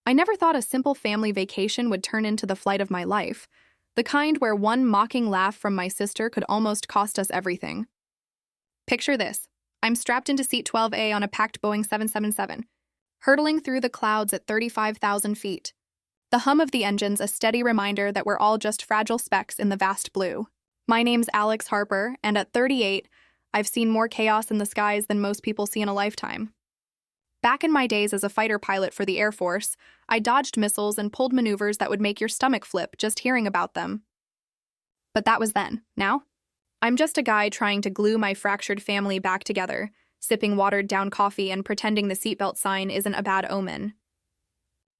I never thought a simple family vacation would turn into the flight of my life, the kind where one mocking laugh from my sister could almost cost us everything. Picture this. I'm strapped into seat 12A on a packed Boeing 777, hurtling through the clouds at 35,000 feet. The hum of the engines a steady reminder that we're all just fragile specks in the vast blue. My name's Alex Harper, and at 38, I've seen more chaos in the skies than most people see in a lifetime. Back in my days as a fighter pilot for the Air Force, I dodged missiles and pulled maneuvers that would make your stomach flip just hearing about them. But that was then. Now? I'm just a guy trying to glue my fractured family back together, sipping watered-down coffee and pretending the seatbelt sign isn't a bad omen.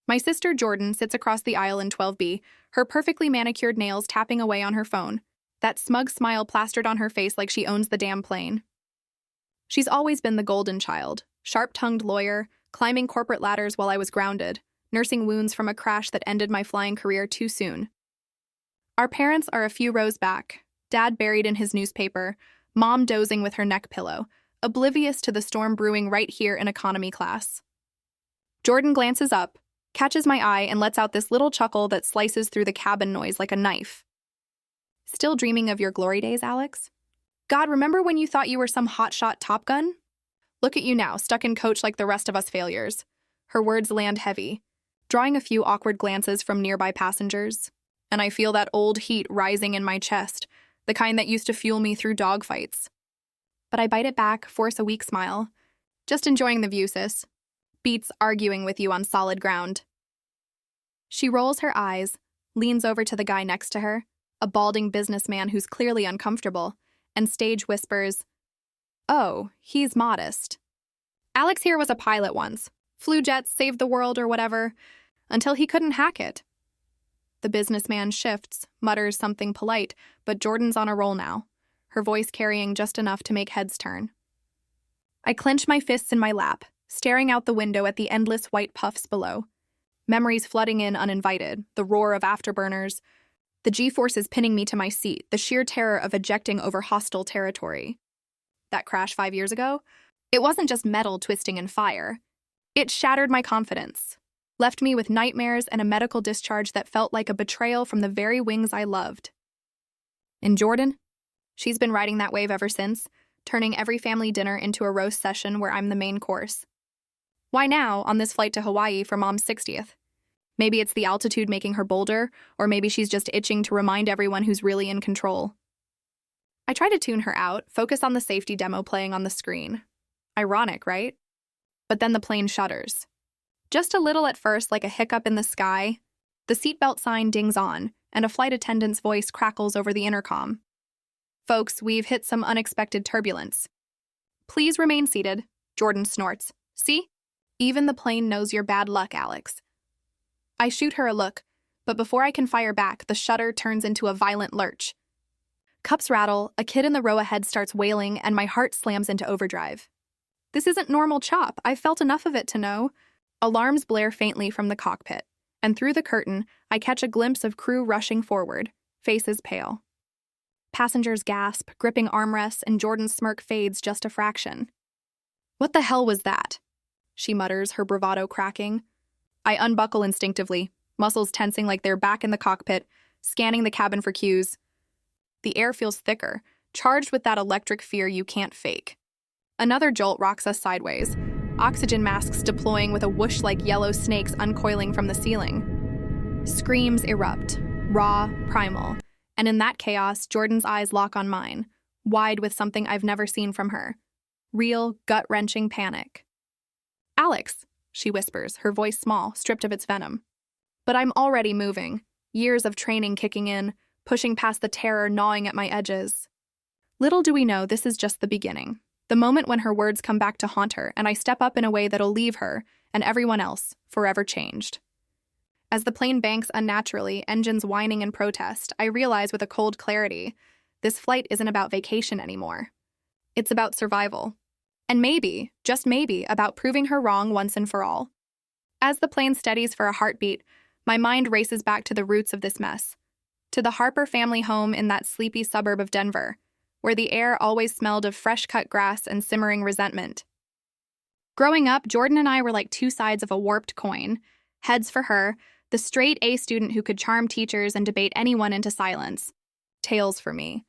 My sister Jordan sits across the aisle in 12B, her perfectly manicured nails tapping away on her phone, that smug smile plastered on her face like she owns the damn plane. She's always been the golden child, sharp-tongued lawyer, climbing corporate ladders while I was grounded, nursing wounds from a crash that ended my flying career too soon. Our parents are a few rows back, Dad buried in his newspaper, Mom dozing with her neck pillow, oblivious to the storm brewing right here in economy class. Jordan glances up, catches my eye, and lets out this little chuckle that slices through the cabin noise like a knife. Still dreaming of your glory days, Alex? God, remember when you thought you were some hotshot Top Gun? Look at you now, stuck in coach like the rest of us failures. Her words land heavy, drawing a few awkward glances from nearby passengers, and I feel that old heat rising in my chest, the kind that used to fuel me through dogfights. But I bite it back, force a weak smile. Just enjoying the view, sis. Beats arguing with you on solid ground. She rolls her eyes, leans over to the guy next to her, a balding businessman who's clearly uncomfortable, and stage whispers, "Oh, he's modest. Alex here was a pilot once. Flew jets, saved the world or whatever, until he couldn't hack it." The businessman shifts, mutters something polite, but Jordan's on a roll now, her voice carrying just enough to make heads turn. I clench my fists in my lap, staring out the window at the endless white puffs below. Memories flooding in uninvited, the roar of afterburners, the G-forces pinning me to my seat, the sheer terror of ejecting over hostile territory. That crash 5 years ago? It wasn't just metal twisting in fire. It shattered my confidence, left me with nightmares and a medical discharge that felt like a betrayal from the very wings I loved. And Jordan? She's been riding that wave ever since, turning every family dinner into a roast session where I'm the main course. Why now, on this flight to Hawaii for Mom's 60th? Maybe it's the altitude making her bolder, or maybe she's just itching to remind everyone who's really in control. I try to tune her out, focus on the safety demo playing on the screen. Ironic, right? But then the plane shudders. Just a little at first, like a hiccup in the sky. The seatbelt sign dings on, and a flight attendant's voice crackles over the intercom. "Folks, we've hit some unexpected turbulence. Please remain seated," Jordan snorts. "See? Even the plane knows your bad luck, Alex." I shoot her a look, but before I can fire back, the shudder turns into a violent lurch. Cups rattle, a kid in the row ahead starts wailing, and my heart slams into overdrive. This isn't normal chop. I've felt enough of it to know. Alarms blare faintly from the cockpit, and through the curtain, I catch a glimpse of crew rushing forward, faces pale. Passengers gasp, gripping armrests, and Jordan's smirk fades just a fraction. "What the hell was that?" she mutters, her bravado cracking. I unbuckle instinctively, muscles tensing like they're back in the cockpit, scanning the cabin for cues. The air feels thicker, charged with that electric fear you can't fake. Another jolt rocks us sideways, oxygen masks deploying with a whoosh like yellow snakes uncoiling from the ceiling. Screams erupt, raw, primal, and in that chaos, Jordan's eyes lock on mine, wide with something I've never seen from her. Real, gut-wrenching panic. "Alex," she whispers, her voice small, stripped of its venom. But I'm already moving, years of training kicking in, pushing past the terror gnawing at my edges. Little do we know this is just the beginning. The moment when her words come back to haunt her, and I step up in a way that'll leave her, and everyone else, forever changed. As the plane banks unnaturally, engines whining in protest, I realize with a cold clarity, this flight isn't about vacation anymore. It's about survival. And maybe, just maybe, about proving her wrong once and for all. As the plane steadies for a heartbeat, my mind races back to the roots of this mess. To the Harper family home in that sleepy suburb of Denver, where the air always smelled of fresh-cut grass and simmering resentment. Growing up, Jordan and I were like two sides of a warped coin. Heads for her, the straight A student who could charm teachers and debate anyone into silence. Tails for me,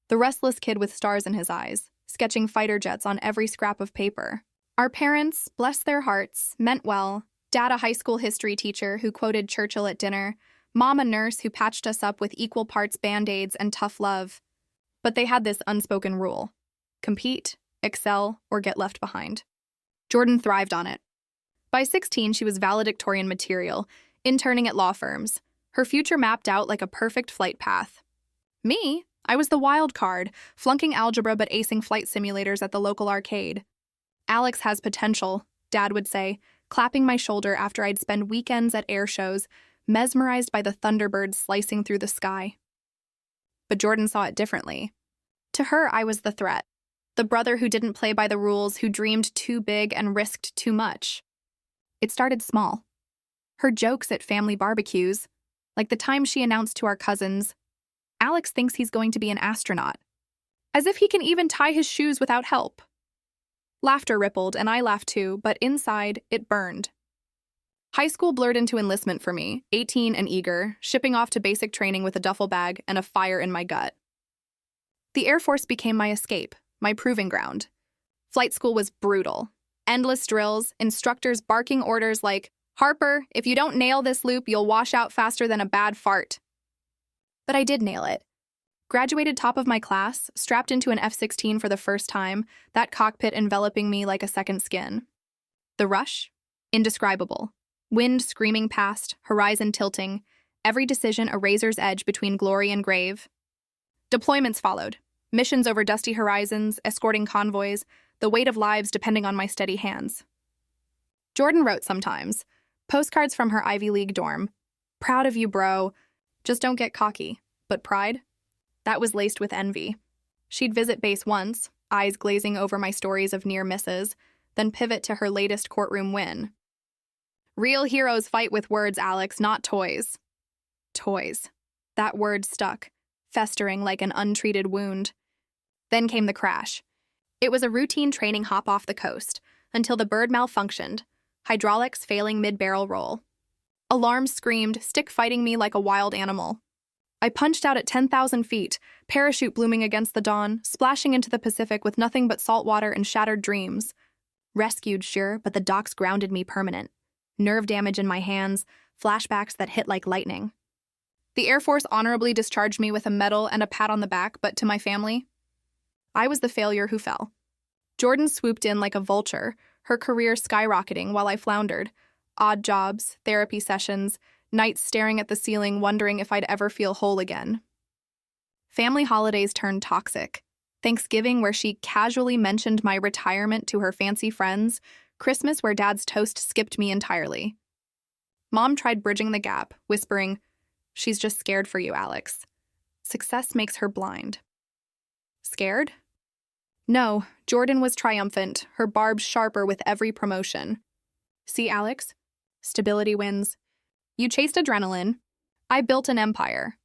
the restless kid with stars in his eyes, sketching fighter jets on every scrap of paper. Our parents, bless their hearts, meant well. Dad, a high school history teacher who quoted Churchill at dinner. Mom, a nurse who patched us up with equal parts Band-Aids and tough love. But they had this unspoken rule: compete, excel, or get left behind. Jordan thrived on it. By 16, she was valedictorian material, interning at law firms. Her future mapped out like a perfect flight path. Me? I was the wild card, flunking algebra but acing flight simulators at the local arcade. Alex has potential, Dad would say, clapping my shoulder after I'd spend weekends at air shows, mesmerized by the thunderbirds slicing through the sky. But Jordan saw it differently. To her, I was the threat. The brother who didn't play by the rules, who dreamed too big and risked too much. It started small. Her jokes at family barbecues, like the time she announced to our cousins, "Alex thinks he's going to be an astronaut." As if he can even tie his shoes without help. Laughter rippled, and I laughed too, but inside, it burned. High school blurred into enlistment for me, 18 and eager, shipping off to basic training with a duffel bag and a fire in my gut. The Air Force became my escape, my proving ground. Flight school was brutal. Endless drills, instructors barking orders like, "Harper, if you don't nail this loop, you'll wash out faster than a bad fart." But I did nail it. Graduated top of my class, strapped into an F-16 for the first time, that cockpit enveloping me like a second skin. The rush? Indescribable. Wind screaming past, horizon tilting, every decision a razor's edge between glory and grave. Deployments followed. Missions over dusty horizons, escorting convoys, the weight of lives depending on my steady hands. Jordan wrote sometimes, postcards from her Ivy League dorm. "Proud of you, bro. Just don't get cocky." But pride? That was laced with envy. She'd visit base once, eyes glazing over my stories of near misses, then pivot to her latest courtroom win. "Real heroes fight with words, Alex, not toys." Toys. That word stuck, festering like an untreated wound. Then came the crash. It was a routine training hop off the coast, until the bird malfunctioned, hydraulics failing mid-barrel roll. Alarms screamed, stick fighting me like a wild animal. I punched out at 10,000 feet, parachute blooming against the dawn, splashing into the Pacific with nothing but salt water and shattered dreams. Rescued, sure, but the docks grounded me permanent. Nerve damage in my hands, flashbacks that hit like lightning. The Air Force honorably discharged me with a medal and a pat on the back, but to my family, I was the failure who fell. Jordan swooped in like a vulture, her career skyrocketing while I floundered. Odd jobs, therapy sessions, nights staring at the ceiling wondering if I'd ever feel whole again. Family holidays turned toxic. Thanksgiving, where she casually mentioned my retirement to her fancy friends. Christmas, where Dad's toast skipped me entirely. Mom tried bridging the gap, whispering, "She's just scared for you, Alex. Success makes her blind." Scared? No, Jordan was triumphant, her barbs sharper with every promotion. "See, Alex? Stability wins. You chased adrenaline. I built an empire.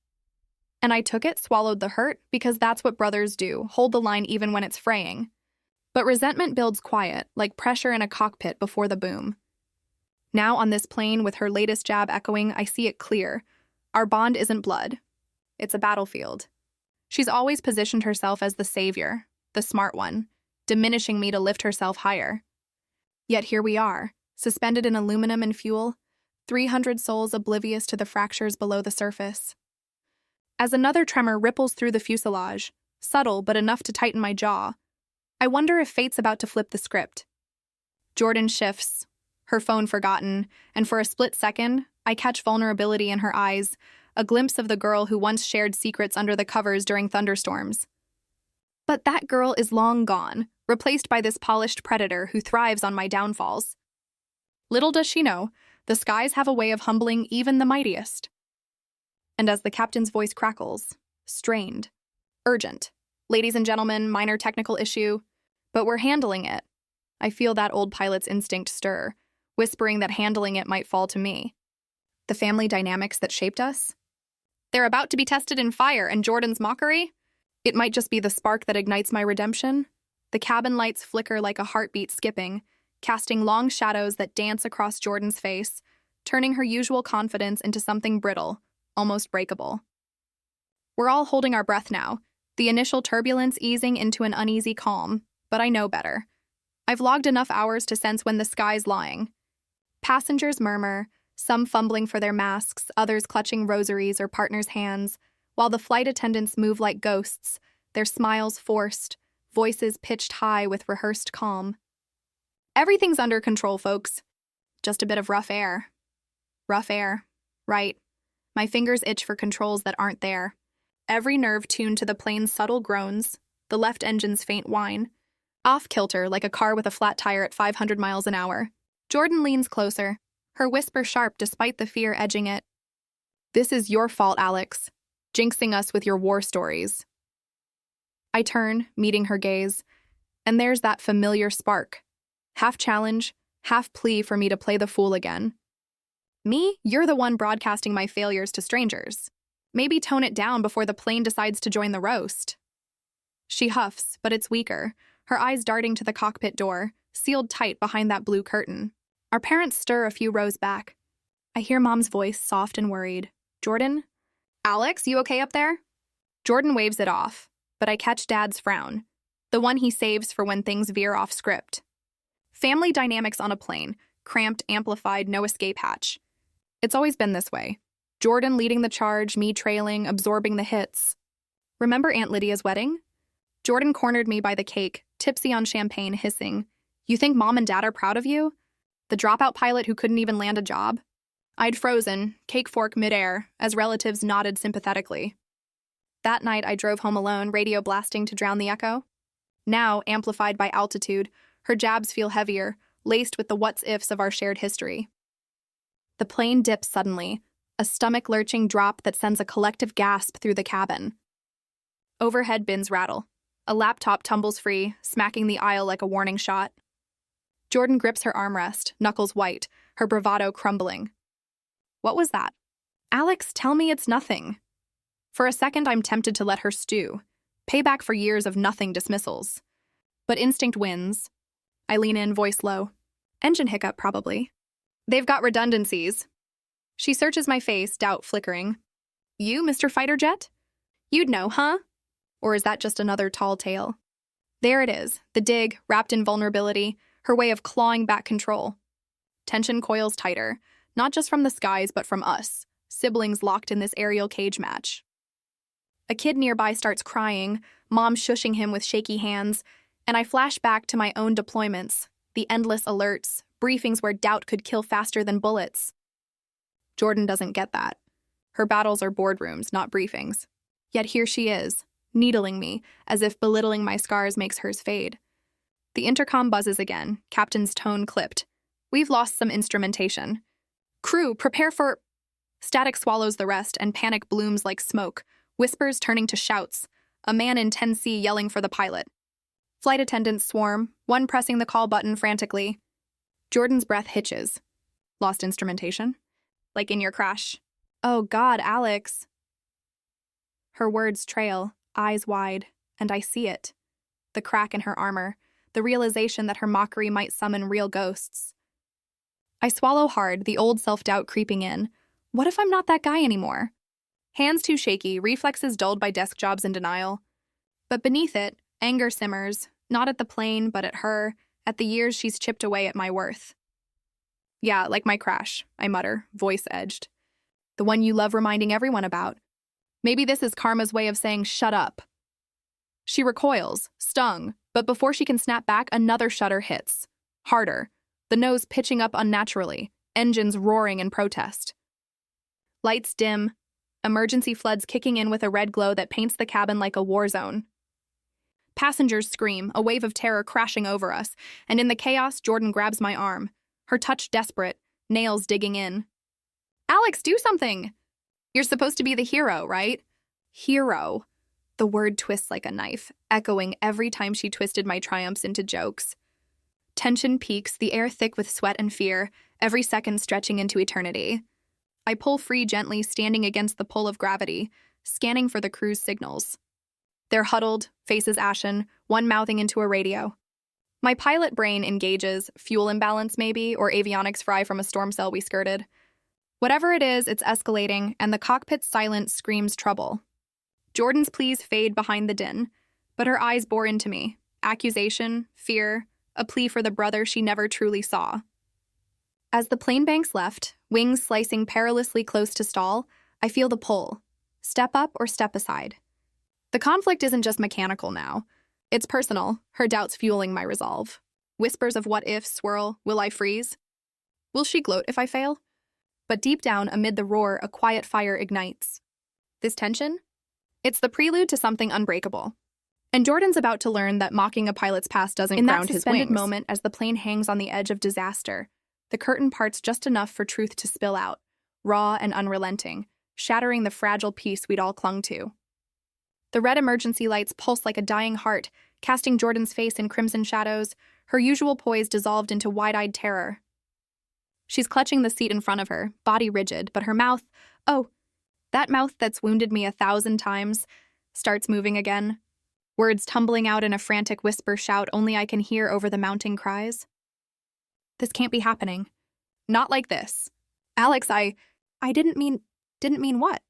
And I took it, swallowed the hurt, because that's what brothers do, hold the line even when it's fraying. But resentment builds quiet, like pressure in a cockpit before the boom. Now on this plane, with her latest jab echoing, I see it clear. Our bond isn't blood. It's a battlefield. She's always positioned herself as the savior, the smart one, diminishing me to lift herself higher. Yet here we are, suspended in aluminum and fuel, 300 souls oblivious to the fractures below the surface. As another tremor ripples through the fuselage, subtle but enough to tighten my jaw, I wonder if fate's about to flip the script. Jordan shifts, her phone forgotten, and for a split second, I catch vulnerability in her eyes, a glimpse of the girl who once shared secrets under the covers during thunderstorms. But that girl is long gone, replaced by this polished predator who thrives on my downfalls. Little does she know, the skies have a way of humbling even the mightiest. And as the captain's voice crackles, strained, urgent, "Ladies and gentlemen, minor technical issue, but we're handling it." I feel that old pilot's instinct stir, whispering that handling it might fall to me. The family dynamics that shaped us? They're about to be tested in fire, and Jordan's mockery? It might just be the spark that ignites my redemption. The cabin lights flicker like a heartbeat skipping, casting long shadows that dance across Jordan's face, turning her usual confidence into something brittle, almost breakable. We're all holding our breath now, the initial turbulence easing into an uneasy calm, but I know better. I've logged enough hours to sense when the sky's lying. Passengers murmur, some fumbling for their masks, others clutching rosaries or partners' hands, while the flight attendants move like ghosts, their smiles forced, voices pitched high with rehearsed calm. Everything's under control, folks. Just a bit of rough air. Rough air. Right. My fingers itch for controls that aren't there. Every nerve tuned to the plane's subtle groans, the left engine's faint whine. Off kilter like a car with a flat tire at 500 miles an hour. Jordan leans closer, her whisper sharp despite the fear edging it. This is your fault, Alex. Jinxing us with your war stories. I turn, meeting her gaze, and there's that familiar spark. Half challenge, half plea for me to play the fool again. Me, you're the one broadcasting my failures to strangers. Maybe tone it down before the plane decides to join the roast. She huffs, but it's weaker, her eyes darting to the cockpit door, sealed tight behind that blue curtain. Our parents stir a few rows back. I hear Mom's voice, soft and worried. Jordan? Alex, you okay up there? Jordan waves it off, but I catch Dad's frown, the one he saves for when things veer off script. Family dynamics on a plane, cramped, amplified, no escape hatch. It's always been this way. Jordan leading the charge, me trailing, absorbing the hits. Remember Aunt Lydia's wedding? Jordan cornered me by the cake, tipsy on champagne, hissing, "You think Mom and Dad are proud of you? The dropout pilot who couldn't even land a job?" I'd frozen, cake fork midair, as relatives nodded sympathetically. That night I drove home alone, radio blasting to drown the echo. Now, amplified by altitude, her jabs feel heavier, laced with the what's-ifs of our shared history. The plane dips suddenly, a stomach-lurching drop that sends a collective gasp through the cabin. Overhead bins rattle. A laptop tumbles free, smacking the aisle like a warning shot. Jordan grips her armrest, knuckles white, her bravado crumbling. What was that? Alex, tell me it's nothing. For a second, I'm tempted to let her stew. Payback for years of nothing dismissals. But instinct wins. I lean in, voice low. Engine hiccup, probably. They've got redundancies. She searches my face, doubt flickering. You, Mr. Fighter Jet? You'd know, huh? Or is that just another tall tale? There it is, the dig, wrapped in vulnerability, her way of clawing back control. Tension coils tighter, not just from the skies, but from us, siblings locked in this aerial cage match. A kid nearby starts crying, Mom shushing him with shaky hands, and I flash back to my own deployments, the endless alerts, briefings where doubt could kill faster than bullets. Jordan doesn't get that. Her battles are boardrooms, not briefings. Yet here she is, needling me, as if belittling my scars makes hers fade. The intercom buzzes again, Captain's tone clipped. We've lost some instrumentation. Crew, prepare for... Static swallows the rest, and panic blooms like smoke, whispers turning to shouts, a man in 10C yelling for the pilot. Flight attendants swarm, one pressing the call button frantically. Jordan's breath hitches. Lost instrumentation? Like in your crash? Oh God, Alex. Her words trail, eyes wide, and I see it. The crack in her armor, the realization that her mockery might summon real ghosts. I swallow hard, the old self-doubt creeping in. What if I'm not that guy anymore? Hands too shaky, reflexes dulled by desk jobs and denial. But beneath it, anger simmers, not at the plane, but at her, at the years she's chipped away at my worth. Yeah, like my crash, I mutter, voice edged. The one you love reminding everyone about. Maybe this is karma's way of saying shut up. She recoils, stung, but before she can snap back, another shudder hits. Harder, the nose pitching up unnaturally, engines roaring in protest. Lights dim, emergency floods kicking in with a red glow that paints the cabin like a war zone. Passengers scream, a wave of terror crashing over us, and in the chaos, Jordan grabs my arm, her touch desperate, nails digging in. Alex, do something! You're supposed to be the hero, right? Hero. The word twists like a knife, echoing every time she twisted my triumphs into jokes. Tension peaks, the air thick with sweat and fear, every second stretching into eternity. I pull free gently, standing against the pull of gravity, scanning for the crew's signals. They're huddled, faces ashen, one mouthing into a radio. My pilot brain engages, fuel imbalance maybe, or avionics fry from a storm cell we skirted. Whatever it is, it's escalating, and the cockpit's silence screams trouble. Jordan's pleas fade behind the din, but her eyes bore into me. Accusation, fear, a plea for the brother she never truly saw. As the plane banks left, wings slicing perilously close to stall, I feel the pull. Step up or step aside. The conflict isn't just mechanical now. It's personal, her doubts fueling my resolve. Whispers of what if swirl, will I freeze? Will she gloat if I fail? But deep down, amid the roar, a quiet fire ignites. This tension? It's the prelude to something unbreakable. And Jordan's about to learn that mocking a pilot's past doesn't ground his wings. In that suspended moment, as the plane hangs on the edge of disaster, the curtain parts just enough for truth to spill out, raw and unrelenting, shattering the fragile peace we'd all clung to. The red emergency lights pulse like a dying heart, casting Jordan's face in crimson shadows, her usual poise dissolved into wide-eyed terror. She's clutching the seat in front of her, body rigid, but her mouth, oh, that mouth that's wounded me 1,000 times, starts moving again. Words tumbling out in a frantic whisper shout only I can hear over the mounting cries. This can't be happening. Not like this. Alex, I didn't mean what?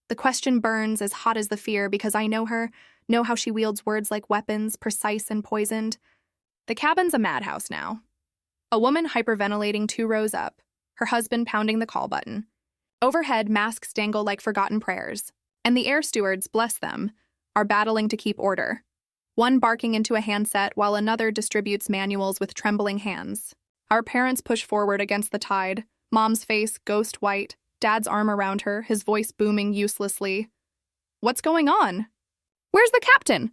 The question burns as hot as the fear because I know her, know how she wields words like weapons, precise and poisoned. The cabin's a madhouse now. A woman hyperventilating 2 rows up, her husband pounding the call button. Overhead, masks dangle like forgotten prayers, and the air stewards, bless them, are battling to keep order. One barking into a handset while another distributes manuals with trembling hands. Our parents push forward against the tide, Mom's face ghost white, Dad's arm around her, his voice booming uselessly. What's going on? Where's the captain?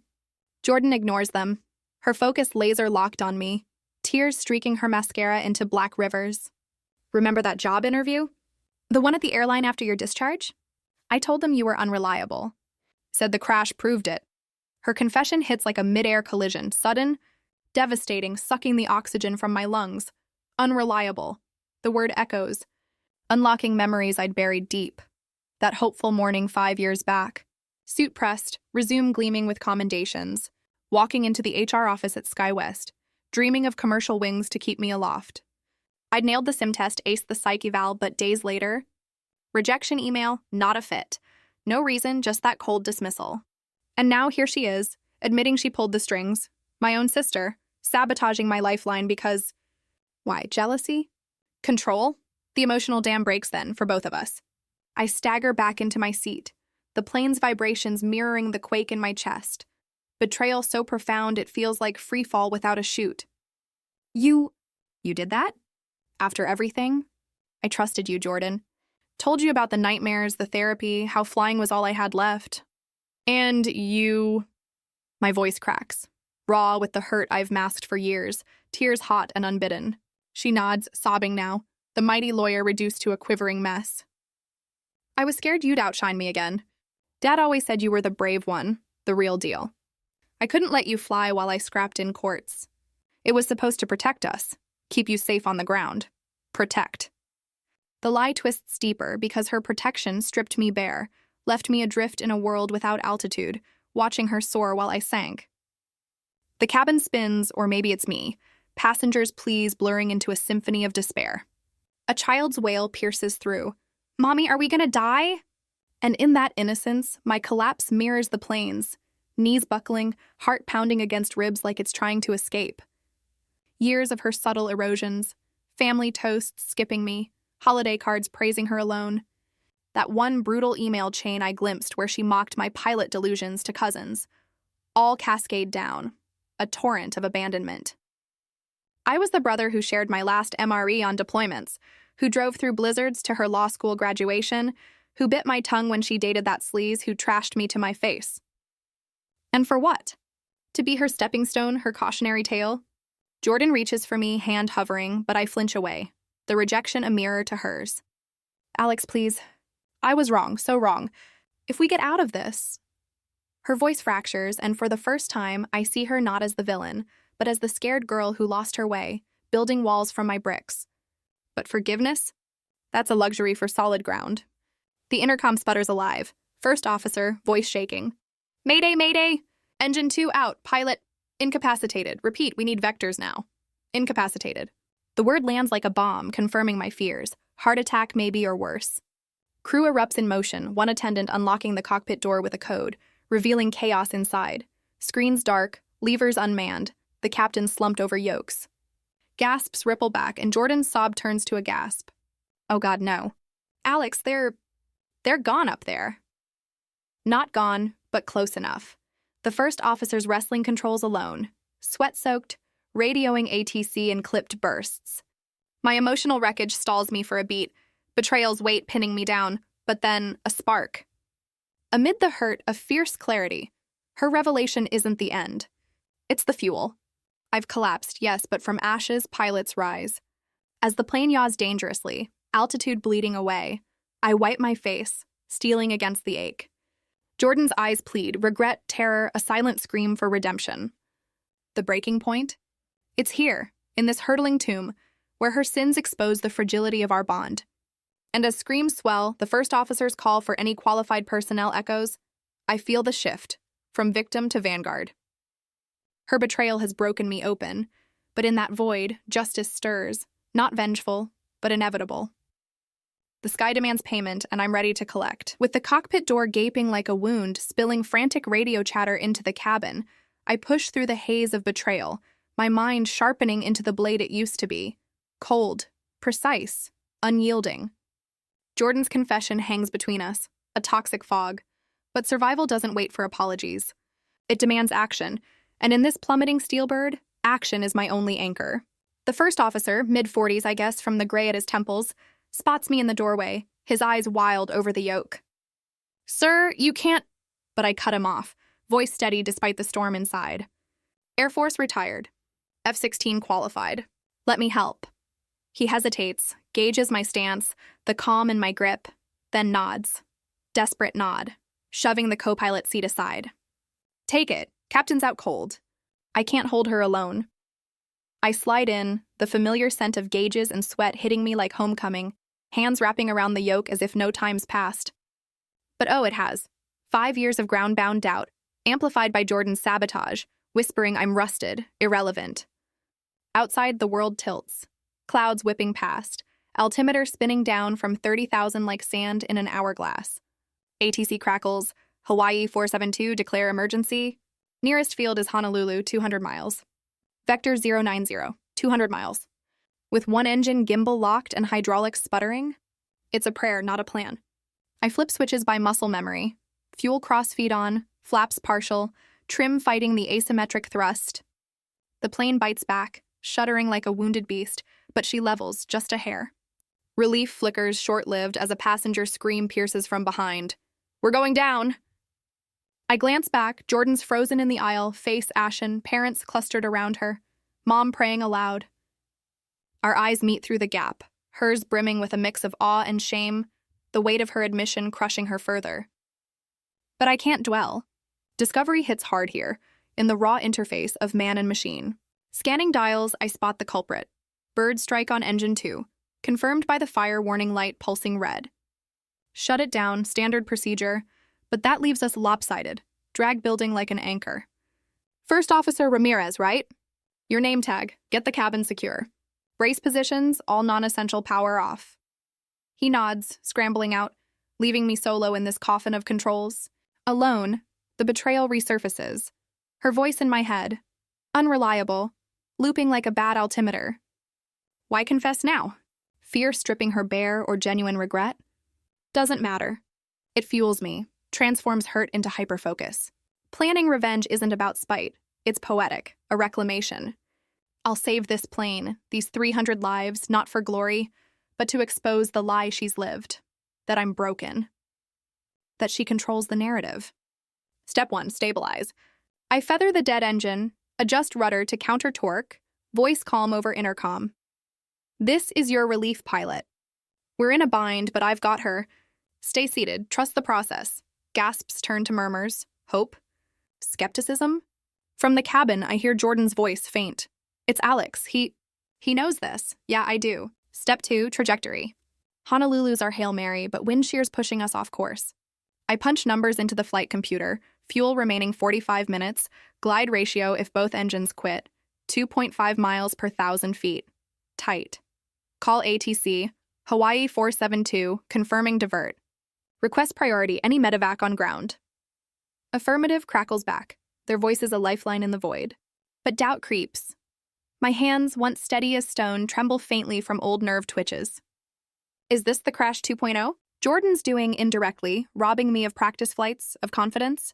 Jordan ignores them, her focus laser locked on me, tears streaking her mascara into black rivers. Remember that job interview? The one at the airline after your discharge? I told them you were unreliable. Said the crash proved it. Her confession hits like a mid-air collision, sudden, devastating, sucking the oxygen from my lungs. Unreliable. The word echoes, unlocking memories I'd buried deep. That hopeful morning 5 years back. Suit pressed, resume gleaming with commendations. Walking into the HR office at SkyWest, dreaming of commercial wings to keep me aloft. I'd nailed the sim test, aced the psych eval, but days later, rejection email, not a fit. No reason, just that cold dismissal. And now here she is, admitting she pulled the strings. My own sister, sabotaging my lifeline because, why, jealousy? Control? The emotional dam breaks then, for both of us. I stagger back into my seat, the plane's vibrations mirroring the quake in my chest. Betrayal so profound it feels like free fall without a chute. You did that? After everything? I trusted you, Jordan. Told you about the nightmares, the therapy, how flying was all I had left. And you... My voice cracks, raw with the hurt I've masked for years, tears hot and unbidden. She nods, sobbing now, the mighty lawyer reduced to a quivering mess. I was scared you'd outshine me again. Dad always said you were the brave one, the real deal. I couldn't let you fly while I scrapped in courts. It was supposed to protect us, keep you safe on the ground. Protect. The lie twists deeper because her protection stripped me bare, left me adrift in a world without altitude, watching her soar while I sank. The cabin spins, or maybe it's me, passengers' pleas blurring into a symphony of despair. A child's wail pierces through. Mommy, are we gonna die? And in that innocence, my collapse mirrors the plane's. Knees buckling, heart pounding against ribs like it's trying to escape. Years of her subtle erosions, family toasts skipping me, holiday cards praising her alone. That one brutal email chain I glimpsed where she mocked my pilot delusions to cousins. All cascade down, a torrent of abandonment. I was the brother who shared my last MRE on deployments, who drove through blizzards to her law school graduation, who bit my tongue when she dated that sleaze who trashed me to my face. And for what? To be her stepping stone, her cautionary tale? Jordan reaches for me, hand hovering, but I flinch away, the rejection a mirror to hers. Alex, please. I was wrong, so wrong. If we get out of this... Her voice fractures, and for the first time, I see her not as the villain, but as the scared girl who lost her way, building walls from my bricks. But forgiveness? That's a luxury for solid ground. The intercom sputters alive. First officer, voice shaking. Mayday, mayday! Engine 2 out, pilot incapacitated. Repeat, we need vectors now. Incapacitated. The word lands like a bomb, confirming my fears. Heart attack maybe or worse. Crew erupts in motion, one attendant unlocking the cockpit door with a code, revealing chaos inside. Screens dark, levers unmanned, the captain slumped over yokes. Gasps ripple back, and Jordan's sob turns to a gasp. Oh God, no. Alex, they're gone up there. Not gone, but close enough. The first officer's wrestling controls alone. Sweat-soaked, radioing ATC in clipped bursts. My emotional wreckage stalls me for a beat, betrayal's weight pinning me down, but then a spark. Amid the hurt of fierce clarity, her revelation isn't the end. It's the fuel. I've collapsed, yes, but from ashes, pilots rise. As the plane yaws dangerously, altitude bleeding away, I wipe my face, steeling against the ache. Jordan's eyes plead, regret, terror, a silent scream for redemption. The breaking point? It's here, in this hurtling tomb, where her sins expose the fragility of our bond. And as screams swell, the first officer's call for any qualified personnel echoes, I feel the shift, from victim to vanguard. Her betrayal has broken me open, but in that void, justice stirs, not vengeful, but inevitable. The sky demands payment, and I'm ready to collect. With the cockpit door gaping like a wound, spilling frantic radio chatter into the cabin, I push through the haze of betrayal, my mind sharpening into the blade it used to be. Cold, precise, unyielding. Jordan's confession hangs between us, a toxic fog. But survival doesn't wait for apologies. It demands action, and in this plummeting steelbird, action is my only anchor. The first officer, mid-40s I guess from the gray at his temples, spots me in the doorway, his eyes wild over the yoke. "Sir, you can't—" But I cut him off, voice steady despite the storm inside. "Air Force retired. F-16 qualified. Let me help." He hesitates, gauges my stance, the calm in my grip, then nods. Desperate nod, shoving the co-pilot seat aside. "Take it. Captain's out cold. I can't hold her alone." I slide in, the familiar scent of gauges and sweat hitting me like homecoming, hands wrapping around the yoke as if no time's passed. But oh, it has. 5 years of ground-bound doubt, amplified by Jordan's sabotage, whispering I'm rusted, irrelevant. Outside, the world tilts. Clouds whipping past, altimeter spinning down from 30,000 like sand in an hourglass. ATC crackles, Hawaii 472 declare emergency. Nearest field is Honolulu, 200 miles. Vector 090, 200 miles. With one engine gimbal locked and hydraulics sputtering, it's a prayer, not a plan. I flip switches by muscle memory. Fuel crossfeed on, flaps partial, trim fighting the asymmetric thrust. The plane bites back, shuddering like a wounded beast, but she levels just a hair. Relief flickers short-lived as a passenger scream pierces from behind. "We're going down!" I glance back, Jordan's frozen in the aisle, face ashen, parents clustered around her, mom praying aloud. Our eyes meet through the gap, hers brimming with a mix of awe and shame, the weight of her admission crushing her further. But I can't dwell. Discovery hits hard here, in the raw interface of man and machine. Scanning dials, I spot the culprit. Bird strike on engine 2, confirmed by the fire warning light pulsing red. Shut it down, standard procedure, but that leaves us lopsided, drag building like an anchor. "First Officer Ramirez, right? Your name tag, get the cabin secure. Brace positions, all non-essential power off." He nods, scrambling out, leaving me solo in this coffin of controls. Alone, the betrayal resurfaces. Her voice in my head, unreliable, looping like a bad altimeter. Why confess now? Fear stripping her bare or genuine regret? Doesn't matter. It fuels me, transforms hurt into hyperfocus. Planning revenge isn't about spite. It's poetic, a reclamation. I'll save this plane, these 300 lives, not for glory, but to expose the lie she's lived, that I'm broken, that she controls the narrative. Step 1, stabilize. I feather the dead engine, adjust rudder to counter torque, voice calm over intercom. "This is your relief pilot. We're in a bind, but I've got her. Stay seated, trust the process." Gasps turn to murmurs, hope, skepticism. From the cabin, I hear Jordan's voice faint. "It's Alex. He knows this." "Yeah, I do." Step 2, trajectory. Honolulu's our Hail Mary, but wind shear's pushing us off course. I punch numbers into the flight computer, fuel remaining 45 minutes, glide ratio if both engines quit, 2.5 miles per 1,000 feet. Tight. Call ATC, Hawaii 472, confirming divert. Request priority, any medevac on ground. Affirmative crackles back, their voice is a lifeline in the void. But doubt creeps. My hands, once steady as stone, tremble faintly from old nerve twitches. Is this the crash 2.0? Jordan's doing indirectly, robbing me of practice flights, of confidence?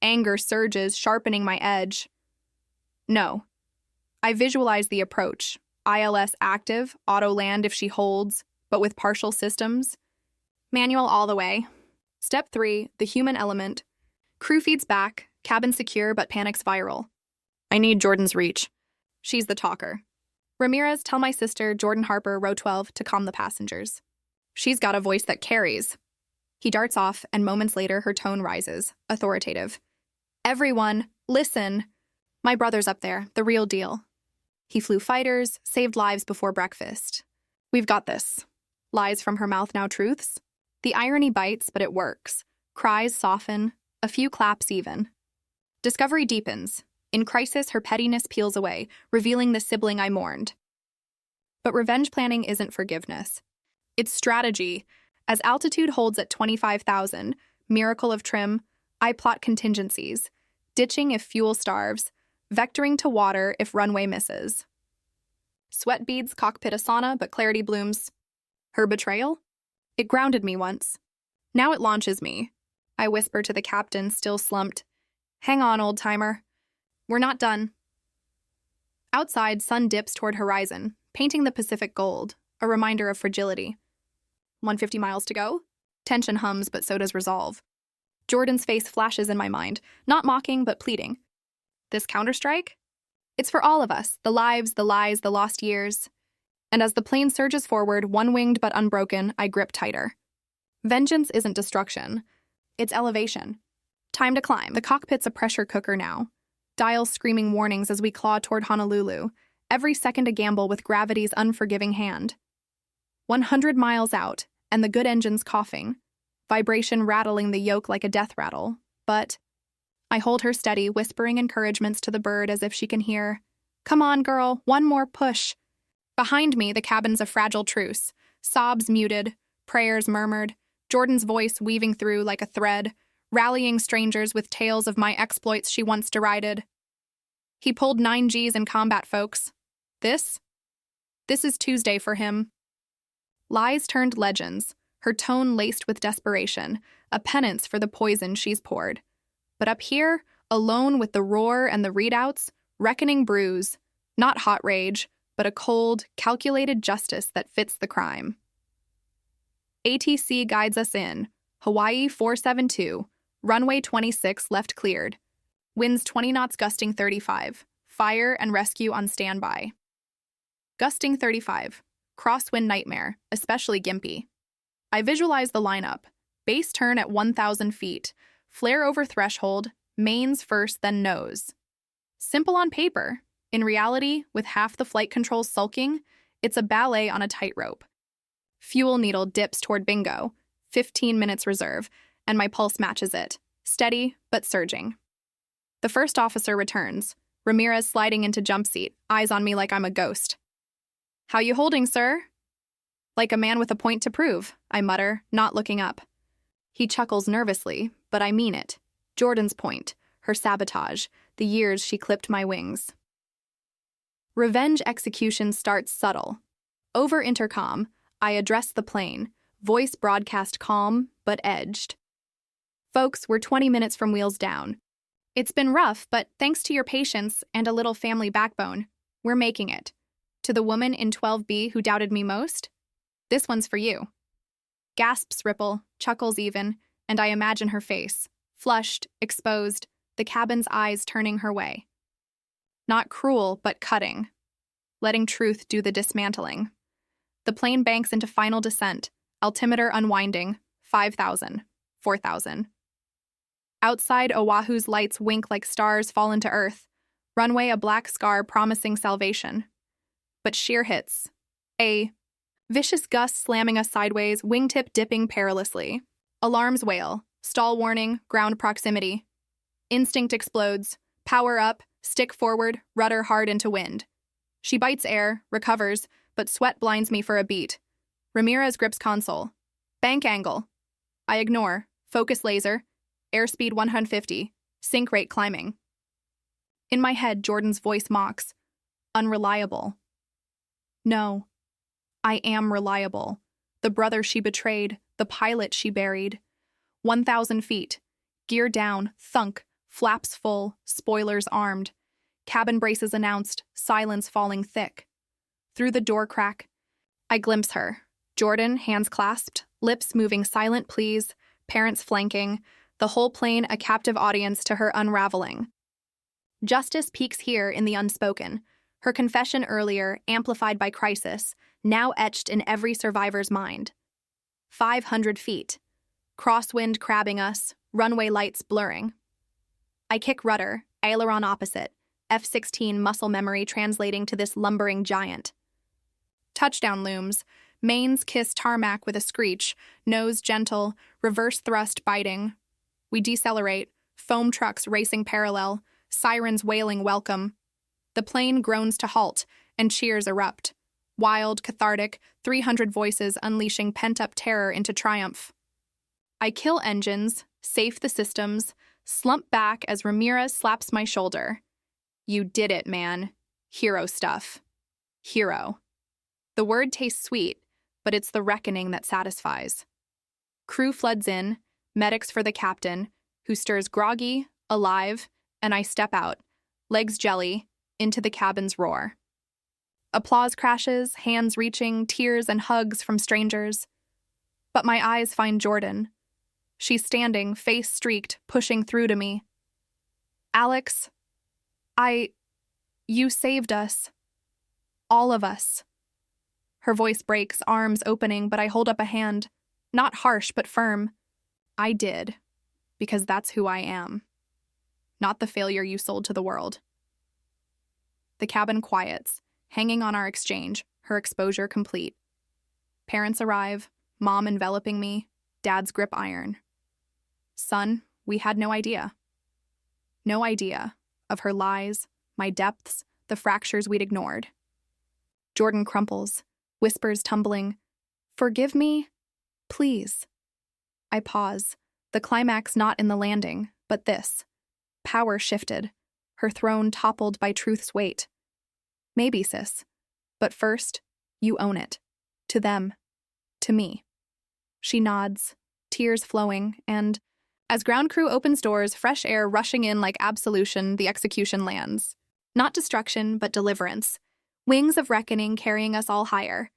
Anger surges, sharpening my edge. No. I visualize the approach. ILS active, auto land if she holds, but with partial systems. Manual all the way. Step 3, the human element. Crew feeds back, cabin secure but panics viral. I need Jordan's reach. She's the talker. Ramirez, tell my sister, Jordan Harper, row 12, to calm the passengers. She's got a voice that carries. He darts off, and moments later her tone rises, authoritative. Everyone, listen. My brother's up there, the real deal. He flew fighters, saved lives before breakfast. We've got this. Lies from her mouth, now truths. The irony bites, but it works. Cries soften, a few claps even. Discovery deepens. In crisis, her pettiness peels away, revealing the sibling I mourned. But revenge planning isn't forgiveness. It's strategy. As altitude holds at 25,000, miracle of trim, I plot contingencies. Ditching if fuel starves, vectoring to water if runway misses. Sweat beads cockpit asana, but clarity blooms. Her betrayal? It grounded me once. Now it launches me. I whisper to the captain, still slumped. Hang on, old-timer. We're not done. Outside, sun dips toward horizon, painting the Pacific gold, a reminder of fragility. 150 miles to go? Tension hums, but so does resolve. Jordan's face flashes in my mind, not mocking, but pleading. This counterstrike? It's for all of us, the lives, the lies, the lost years. And as the plane surges forward, one-winged but unbroken, I grip tighter. Vengeance isn't destruction. It's elevation. Time to climb. The cockpit's a pressure cooker now. Dials screaming warnings as we claw toward Honolulu, every second a gamble with gravity's unforgiving hand. 100 miles out, and the good engine's coughing, vibration rattling the yoke like a death rattle. But I hold her steady, whispering encouragements to the bird as if she can hear. Come on, girl, one more push. Behind me, the cabin's a fragile truce, sobs muted, prayers murmured, Jordan's voice weaving through like a thread, rallying strangers with tales of my exploits she once derided. He pulled 9 Gs in combat, folks. This is Tuesday for him. Lies turned legends, her tone laced with desperation, a penance for the poison she's poured. But up here, alone with the roar and the readouts, reckoning brews, not hot rage, but a cold, calculated justice that fits the crime. ATC guides us in, Hawaii 472, runway 26 left cleared. Winds 20 knots gusting 35. Fire and rescue on standby. Gusting 35. Crosswind nightmare, especially gimpy. I visualize the lineup. Base turn at 1,000 feet. Flare over threshold. Mains first, then nose. Simple on paper. In reality, with half the flight controls sulking, it's a ballet on a tightrope. Fuel needle dips toward bingo. 15 minutes reserve, and my pulse matches it. Steady, but surging. The first officer returns, Ramirez sliding into jump seat, eyes on me like I'm a ghost. How you holding, sir? Like a man with a point to prove, I mutter, not looking up. He chuckles nervously, but I mean it. Jordan's point, her sabotage, the years she clipped my wings. Revenge execution starts subtle. Over intercom, I address the plane, voice broadcast calm, but edged. Folks, we're 20 minutes from wheels down. It's been rough, but thanks to your patience and a little family backbone, we're making it. To the woman in 12B who doubted me most, this one's for you. Gasps ripple, chuckles even, and I imagine her face, flushed, exposed, the cabin's eyes turning her way. Not cruel, but cutting. Letting truth do the dismantling. The plane banks into final descent, altimeter unwinding, 5,000, 4,000. Outside, Oahu's lights wink like stars fall into earth, runway a black scar promising salvation. But sheer hits. A vicious gust slamming us sideways, wingtip dipping perilously. Alarms wail, stall warning, ground proximity. Instinct explodes, power up, stick forward, rudder hard into wind. She bites air, recovers, but sweat blinds me for a beat. Ramirez grips console. Bank angle. I ignore. Focus laser. Airspeed 150. Sync rate climbing. In my head, Jordan's voice mocks. Unreliable. No. I am reliable. The brother she betrayed. The pilot she buried. 1,000 feet. Gear down. Thunk. Flaps full. Spoilers armed. Cabin braces announced. Silence falling thick. Through the door crack, I glimpse her. Jordan, hands clasped, lips moving silent pleas, parents flanking, the whole plane a captive audience to her unraveling. Justice peeks here in the unspoken. Her confession earlier, amplified by crisis, now etched in every survivor's mind. 500 feet. Crosswind crabbing us, runway lights blurring. I kick rudder, aileron opposite, F-16 muscle memory translating to this lumbering giant. Touchdown looms. Mains kiss tarmac with a screech, nose gentle, reverse thrust biting. We decelerate, foam trucks racing parallel, sirens wailing welcome. The plane groans to halt, and cheers erupt. Wild, cathartic, 300 voices unleashing pent-up terror into triumph. I kill engines, safe the systems, slump back as Ramirez slaps my shoulder. You did it, man. Hero stuff. Hero. The word tastes sweet, but it's the reckoning that satisfies. Crew floods in, medics for the captain, who stirs groggy, alive, and I step out, legs jelly, into the cabin's roar. Applause crashes, hands reaching, tears and hugs from strangers. But my eyes find Jordan. She's standing, face streaked, pushing through to me. Alex, you saved us. All of us. Her voice breaks, arms opening, but I hold up a hand. Not harsh, but firm. I did, because that's who I am. Not the failure you sold to the world. The cabin quiets, hanging on our exchange, her exposure complete. Parents arrive, mom enveloping me, dad's grip iron. Son, we had no idea. No idea of her lies, my depths, the fractures we'd ignored. Jordan crumples, whispers tumbling, "Forgive me, please." I pause, the climax not in the landing, but this. Power shifted, her throne toppled by truth's weight. Maybe, sis, but first, you own it. To them, to me. She nods, tears flowing, and as ground crew opens doors, fresh air rushing in like absolution, the execution lands. Not destruction, but deliverance. Wings of reckoning carrying us all higher.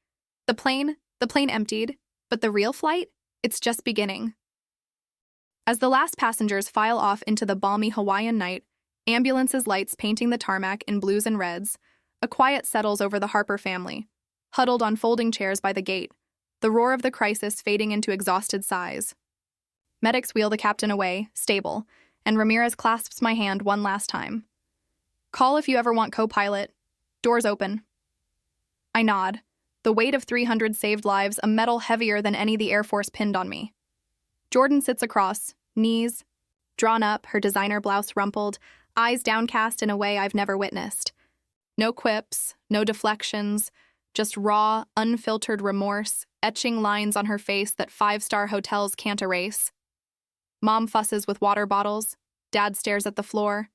The plane emptied, but the real flight, it's just beginning. As the last passengers file off into the balmy Hawaiian night, ambulances' lights painting the tarmac in blues and reds, a quiet settles over the Harper family, huddled on folding chairs by the gate, the roar of the crisis fading into exhausted sighs. Medics wheel the captain away, stable, and Ramirez clasps my hand one last time. Call if you ever want co-pilot. Doors open. I nod, the weight of 300 saved lives a metal heavier than any the Air Force pinned on me. Jordan sits across, knees drawn up, her designer blouse rumpled, eyes downcast in a way I've never witnessed. No quips, no deflections, just raw, unfiltered remorse, etching lines on her face that five-star hotels can't erase. Mom fusses with water bottles, Dad stares at the floor.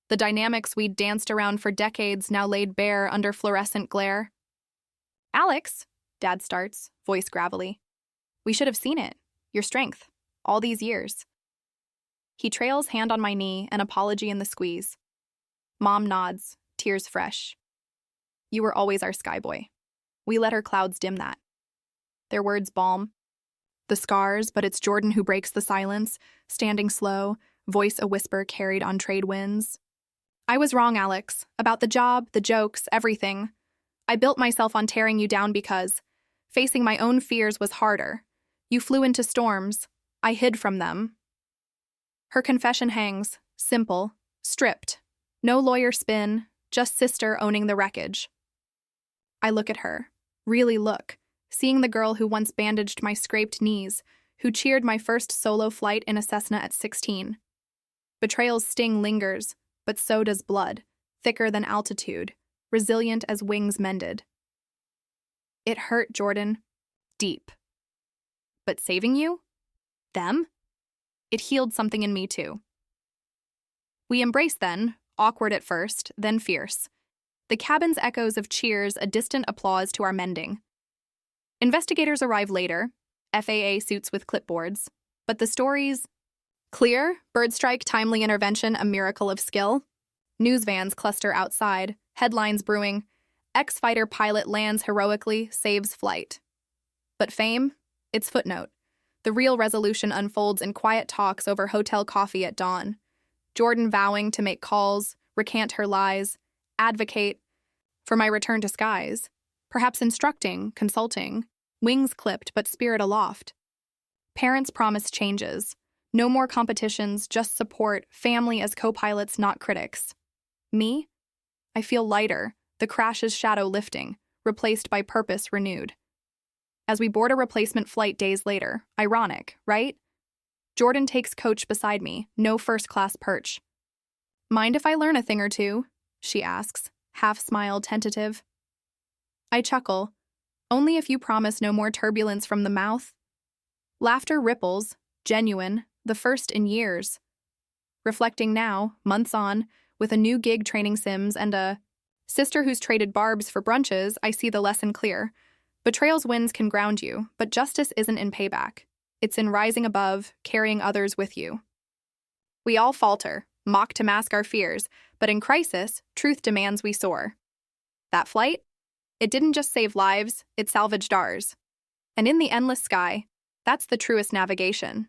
The dynamics we'd danced around for decades now laid bare under fluorescent glare. Alex, Dad starts, voice gravelly. We should have seen it. Your strength. All these years. He trails hand on my knee, an apology in the squeeze. Mom nods, tears fresh. You were always our skyboy. We let her clouds dim that. Their words balm. The scars, but it's Jordan who breaks the silence, standing slow, voice a whisper carried on trade winds. I was wrong, Alex, about the job, the jokes, everything. I built myself on tearing you down because facing my own fears was harder. You flew into storms. I hid from them. Her confession hangs, simple, stripped. No lawyer spin, just sister owning the wreckage. I look at her, really look, seeing the girl who once bandaged my scraped knees, who cheered my first solo flight in a Cessna at 16. Betrayal's sting lingers, but so does blood, thicker than altitude, resilient as wings mended. It hurt, Jordan. deep. But saving you? Them? It healed something in me too. We embraced then, awkward at first, then fierce. The cabin's echoes of cheers, a distant applause to our mending. Investigators arrive later, FAA suits with clipboards, but the stories... Clear, bird strike, timely intervention, a miracle of skill. News vans cluster outside, headlines brewing. Ex-fighter pilot lands heroically, saves flight. But fame? Its footnote. The real resolution unfolds in quiet talks over hotel coffee at dawn. Jordan vowing to make calls, recant her lies, advocate for my return to skies, perhaps instructing, consulting, wings clipped but spirit aloft. Parents promise changes. No more competitions, just support, family as co-pilots, not critics. Me? I feel lighter, the crash's shadow lifting, replaced by purpose renewed. As we board a replacement flight days later, ironic, right? Jordan takes coach beside me, no first-class perch. Mind if I learn a thing or two? She asks, half-smile, tentative. I chuckle. Only if you promise no more turbulence from the mouth. Laughter ripples, genuine, the first in years. Reflecting now, months on, with a new gig training Sims and a sister who's traded barbs for brunches, I see the lesson clear. Betrayal's winds can ground you, but justice isn't in payback. It's in rising above, carrying others with you. We all falter, mock to mask our fears, but in crisis, truth demands we soar. That flight? It didn't just save lives, it salvaged ours. And in the endless sky, that's the truest navigation.